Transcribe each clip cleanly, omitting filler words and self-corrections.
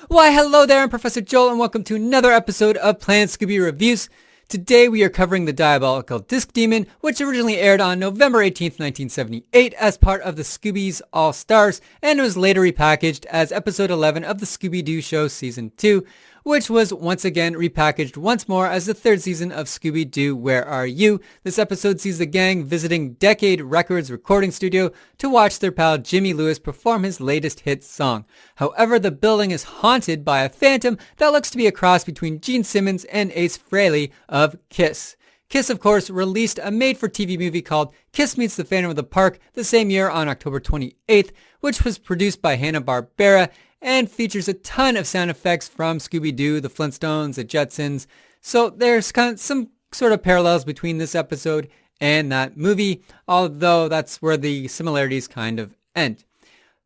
Why, hello there, I'm Professor Joel, and welcome to another episode of Planet Scooby Reviews. Today we are covering the Diabolical Disc Demon, which originally aired on November 18th, 1978 as part of the Scooby's All-Stars, and was later repackaged as episode 11 of the Scooby-Doo Show Season 2, which was once again repackaged once more as the third season of Scooby-Doo Where Are You? This episode sees the gang visiting Decade Records recording studio to watch their pal Jimmy Lewis perform his latest hit song. However, the building is haunted by a phantom that looks to be a cross between Gene Simmons and Ace Frehley of Kiss. Kiss, of course, released a made-for-TV movie called Kiss Meets the Phantom of the Park the same year on October 28th, which was produced by Hanna Barbera and features a ton of sound effects from Scooby-Doo, the Flintstones, the Jetsons. So there's kind of some sort of parallels between this episode and that movie, although that's where the similarities kind of end.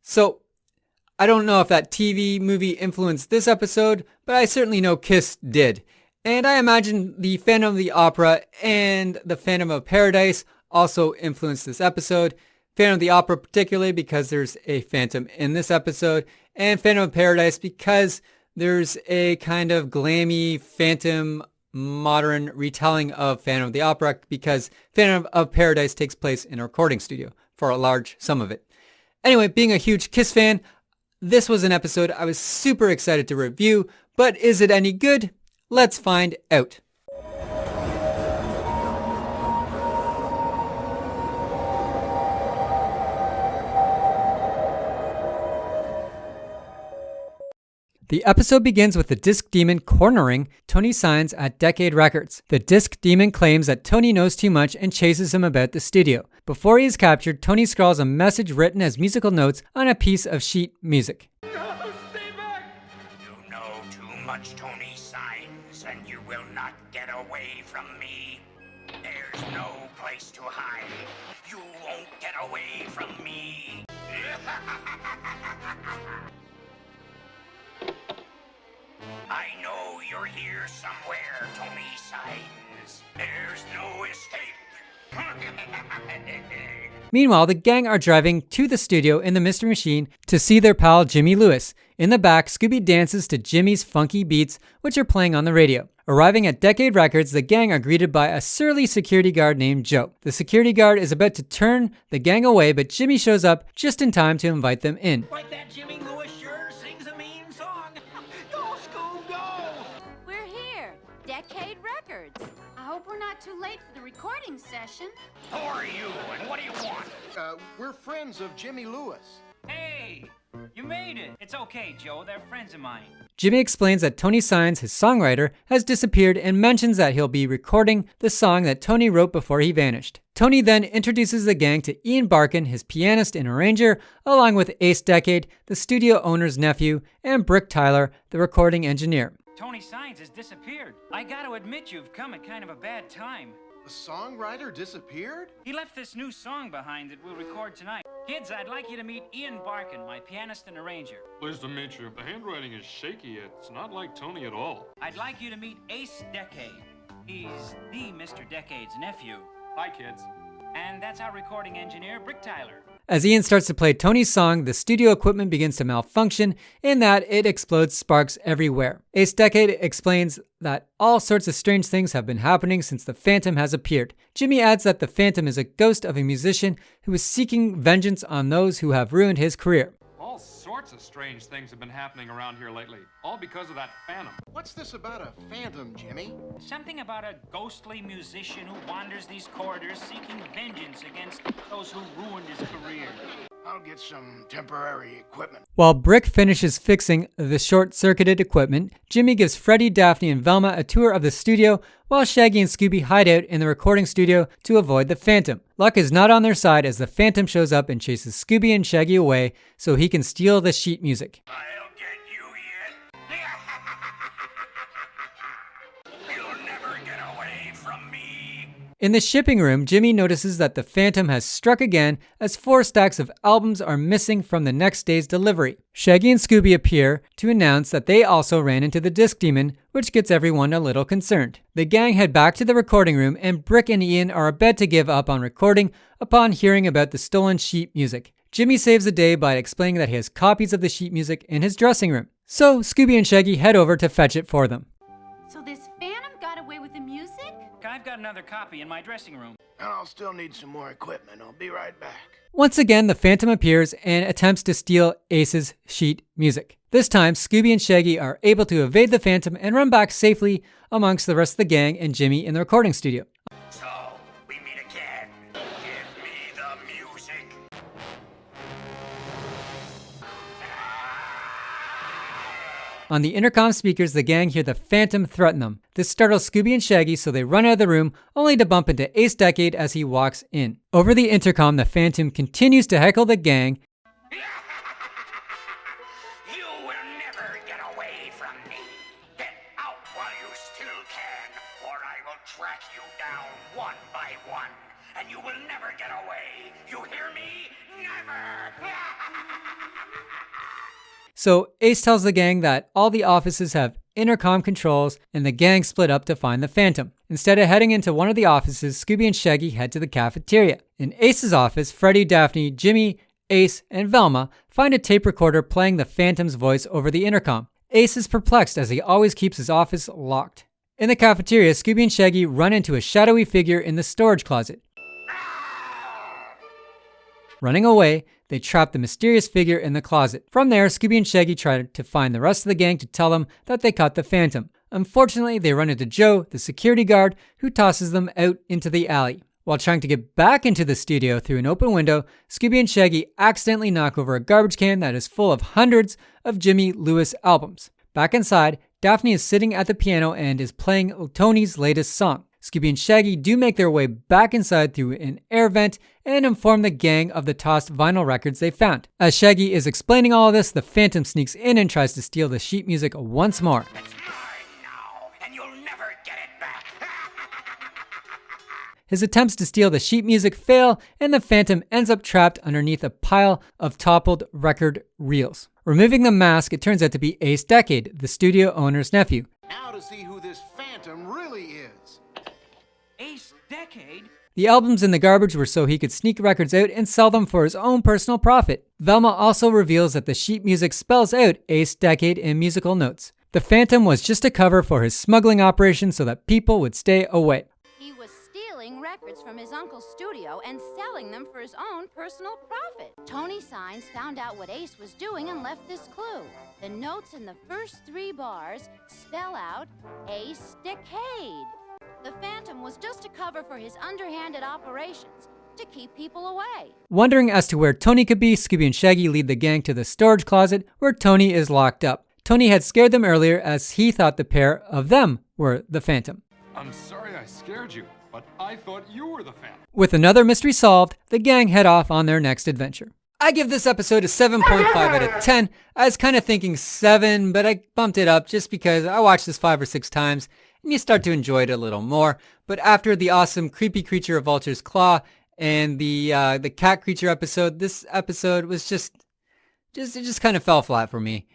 So I don't know if that TV movie influenced this episode, but I certainly know Kiss did. And I imagine the Phantom of the Opera and the Phantom of Paradise also influenced this episode. Phantom of the Opera particularly because there's a phantom in this episode, and Phantom of Paradise because there's a kind of glammy phantom modern retelling of Phantom of the Opera because Phantom of Paradise takes place in a recording studio for a large sum of it. Anyway, being a huge Kiss fan, this was an episode I was super excited to review, but is it any good? Let's find out. The episode begins with the Disc Demon cornering Tony Simmons at Decade Records. The Disc Demon claims that Tony knows too much and chases him about the studio. Before he is captured, Tony scrawls a message written as musical notes on a piece of sheet music. No, stay back! You know too much, Tony Simmons, and you will not get away from me. There's no place to hide. You won't get away from me. I know you're here somewhere, Tony Simmons. There's no escape. Meanwhile, the gang are driving to the studio in the Mystery Machine to see their pal Jimmy Lewis. In the back, Scooby dances to Jimmy's funky beats, which are playing on the radio. Arriving at Decade Records, the gang are greeted by a surly security guard named Joe. The security guard is about to turn the gang away, but Jimmy shows up just in time to invite them in. Like that Jimmy Lewis sure sings a mean song. Go, Scoob, go! We're here, Decade Records. I hope we're not too late for the recording session. Who are you, and what do you want? We're friends of Jimmy Lewis. Hey, you made it. It's okay, Joe. They're friends of mine. Jimmy explains that Tony Simmons, his songwriter, has disappeared and mentions that he'll be recording the song that Tony wrote before he vanished. Tony then introduces the gang to Ian Barkin, his pianist and arranger, along with Ace Decade, the studio owner's nephew, and Brick Tyler, the recording engineer. Tony Simmons has disappeared. I gotta admit you've come at kind of a bad time. The songwriter disappeared? He left this new song behind that we'll record tonight. Kids, I'd like you to meet Ian Barkin, my pianist and arranger. Pleased to meet you. The handwriting is shaky. It's not like Tony at all. I'd like you to meet Ace Decade. He's the Mr. Decade's nephew. Hi, kids. And that's our recording engineer, Brick Tyler. As Ian starts to play Tony's song, the studio equipment begins to malfunction in that it explodes sparks everywhere. Ace Decade explains that all sorts of strange things have been happening since the Phantom has appeared. Jimmy adds that the Phantom is a ghost of a musician who is seeking vengeance on those who have ruined his career. All sorts of strange things have been happening around here lately, all because of that phantom. What's this about a phantom, Jimmy? Something about a ghostly musician who wanders these corridors seeking vengeance against those who ruined his career. I'll get some temporary equipment. While Brick finishes fixing the short-circuited equipment, Jimmy gives Freddy, Daphne, and Velma a tour of the studio while Shaggy and Scooby hide out in the recording studio to avoid the Phantom. Luck is not on their side as the Phantom shows up and chases Scooby and Shaggy away so he can steal the sheet music. I'll get you yet. You'll never get away from me. In the shipping room, Jimmy notices that the Phantom has struck again as 4 stacks of albums are missing from the next day's delivery. Shaggy and Scooby appear to announce that they also ran into the Disc Demon, which gets everyone a little concerned. The gang head back to the recording room and Brick and Ian are about to give up on recording upon hearing about the stolen sheet music. Jimmy saves the day by explaining that he has copies of the sheet music in his dressing room. So Scooby and Shaggy head over to fetch it for them. So this Phantom got away with the music? I've got another copy in my dressing room. And I'll still need some more equipment. I'll be right back. Once again, the Phantom appears and attempts to steal Ace's sheet music. This time, Scooby and Shaggy are able to evade the Phantom and run back safely amongst the rest of the gang and Jimmy in the recording studio. So, we meet again. Give me the music. On the intercom speakers, the gang hear the Phantom threaten them. This startles Scooby and Shaggy, so they run out of the room, only to bump into Ace Decade as he walks in. Over the intercom, the Phantom continues to heckle the gang. You will never get away from me. Get out while you still can, or I will track you down one by one, and you will never get away. You hear me? Never! So Ace tells the gang that all the offices have intercom controls and the gang split up to find the Phantom. Instead of heading into one of the offices, Scooby and Shaggy head to the cafeteria. In Ace's office, Freddie, Daphne, Jimmy, Ace, and Velma find a tape recorder playing the Phantom's voice over the intercom. Ace is perplexed as he always keeps his office locked. In the cafeteria, Scooby and Shaggy run into a shadowy figure in the storage closet. Running away, they trap the mysterious figure in the closet. From there, Scooby and Shaggy try to find the rest of the gang to tell them that they caught the Phantom. Unfortunately, they run into Joe, the security guard, who tosses them out into the alley. While trying to get back into the studio through an open window, Scooby and Shaggy accidentally knock over a garbage can that is full of hundreds of Jimmy Lewis albums. Back inside, Daphne is sitting at the piano and is playing Tony's latest song. Scooby and Shaggy do make their way back inside through an air vent and inform the gang of the tossed vinyl records they found. As Shaggy is explaining all of this, the Phantom sneaks in and tries to steal the sheet music once more. It's mine now, and you'll never get it back. His attempts to steal the sheet music fail, and the Phantom ends up trapped underneath a pile of toppled record reels. Removing the mask, it turns out to be Ace Decade, the studio owner's nephew. Now to see who this Phantom really is. Ace Decade? The albums in the garbage were so he could sneak records out and sell them for his own personal profit. Velma also reveals that the sheet music spells out Ace Decade in musical notes. The Phantom was just a cover for his smuggling operation so that people would stay away. He was stealing records from his uncle's studio and selling them for his own personal profit. Tony Signs found out what Ace was doing and left this clue. The notes in the first 3 bars spell out Ace Decade. The Phantom was just a cover for his underhanded operations to keep people away. Wondering as to where Tony could be, Scooby and Shaggy lead the gang to the storage closet where Tony is locked up. Tony had scared them earlier as he thought the pair of them were the Phantom. I'm sorry I scared you, but I thought you were the Phantom. With another mystery solved, the gang head off on their next adventure. I give this episode a 7.5 out of 10. I was kind of thinking 7, but I bumped it up just because I watched this 5 or 6 times and you start to enjoy it a little more. But after the awesome creepy creature of Vulture's Claw and the cat creature episode, this episode was it just kind of fell flat for me.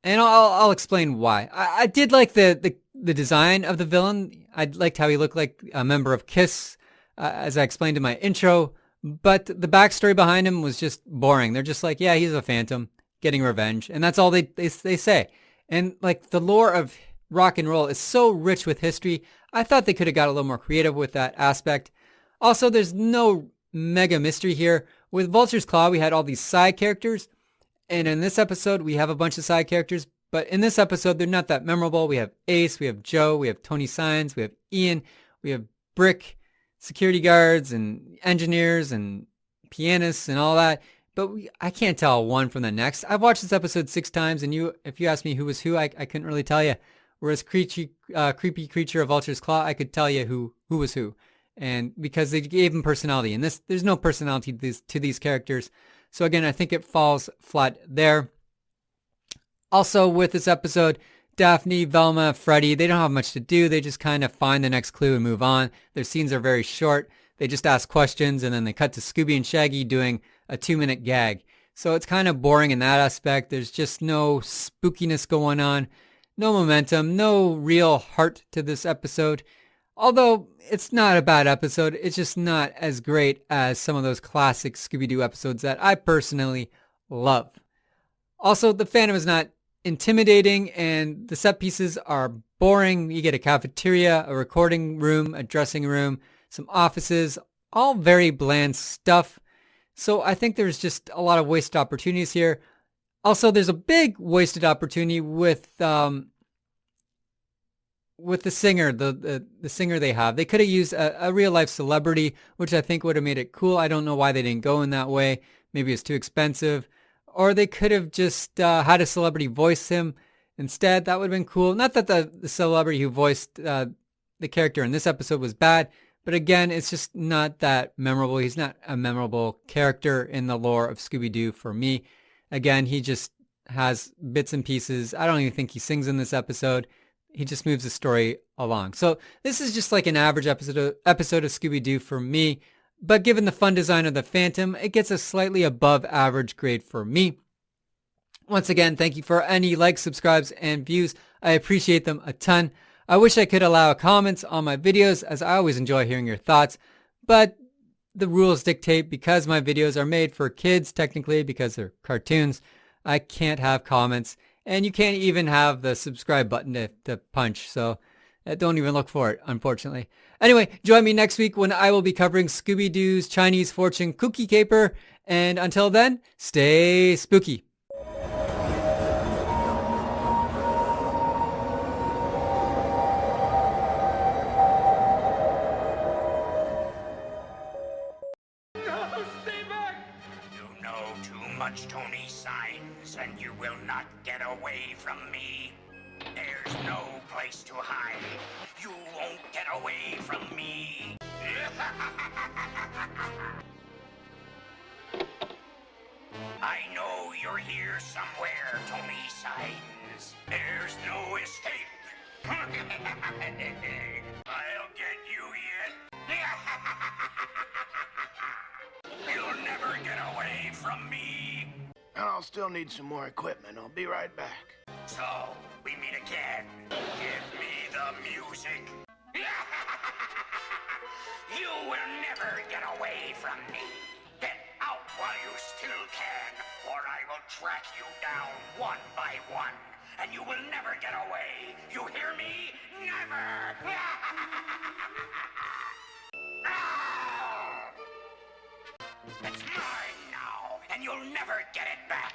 And I'll explain why. I did like the design of the villain. I liked how he looked like a member of KISS, as I explained in my intro. But the backstory behind him was just boring. They're just like, yeah, he's a Phantom getting revenge. And that's all they say. And like the lore of rock and roll is so rich with history. I thought they could have got a little more creative with that aspect. Also, there's no mega mystery here. With Vulture's Claw, we had all these side characters. And in this episode, we have a bunch of side characters. But in this episode, they're not that memorable. We have Ace, we have Joe, we have Tony Signs, we have Ian, we have Brick, security guards and engineers and pianists and all that. But I can't tell one from the next. I've watched this episode 6 times, and if you asked me who was who, I couldn't really tell you. Whereas creepy creature of Vulture's Claw, I could tell you who was who. And because they gave him personality. And there's no personality to these characters. So again, I think it falls flat there. Also with this episode, Daphne, Velma, Freddie, they don't have much to do. They just kind of find the next clue and move on. Their scenes are very short. They just ask questions and then they cut to Scooby and Shaggy doing a 2-minute gag. So it's kind of boring in that aspect. There's just no spookiness going on, no momentum, no real heart to this episode. Although it's not a bad episode, it's just not as great as some of those classic Scooby-Doo episodes that I personally love. Also, the Phantom is not intimidating, and the set pieces are boring. You get a cafeteria, a recording room, a dressing room, some offices, all very bland stuff. So I think there's just a lot of wasted opportunities here. Also, there's a big wasted opportunity with the singer, the singer they have. They could have used a real life celebrity, which I think would have made it cool. I don't know why they didn't go in that way. Maybe it's too expensive. Or they could have just had a celebrity voice him instead. That would have been cool. Not that the celebrity who voiced the character in this episode was bad, but again, it's just not that memorable. He's not a memorable character in the lore of Scooby-Doo for me. Again, he just has bits and pieces. I don't even think he sings in this episode. He just moves the story along. So this is just like an average episode of Scooby-Doo for me. But given the fun design of the Phantom, it gets a slightly above average grade for me. Once again, thank you for any likes, subscribes, and views. I appreciate them a ton. I wish I could allow comments on my videos, as I always enjoy hearing your thoughts. But the rules dictate, because my videos are made for kids, technically, because they're cartoons, I can't have comments. And you can't even have the subscribe button to punch. So don't even look for it, unfortunately. Anyway, join me next week when I will be covering Scooby-Doo's Chinese fortune cookie caper. And until then, stay spooky. No, stay back! You know too much Tony signs, and you will not get away from me. There's no place to hide. You won't get away from me. I know you're here somewhere, Tony Signs. There's no escape. I'll get you yet. You'll never get away from me. And I'll still need some more equipment. I'll be right back. So, we meet again. Give me the music. You will never get away from me. Get out while you still can, or I will track you down one by one, and you will never get away. You hear me? Never! It's mine now, and you'll never get it back.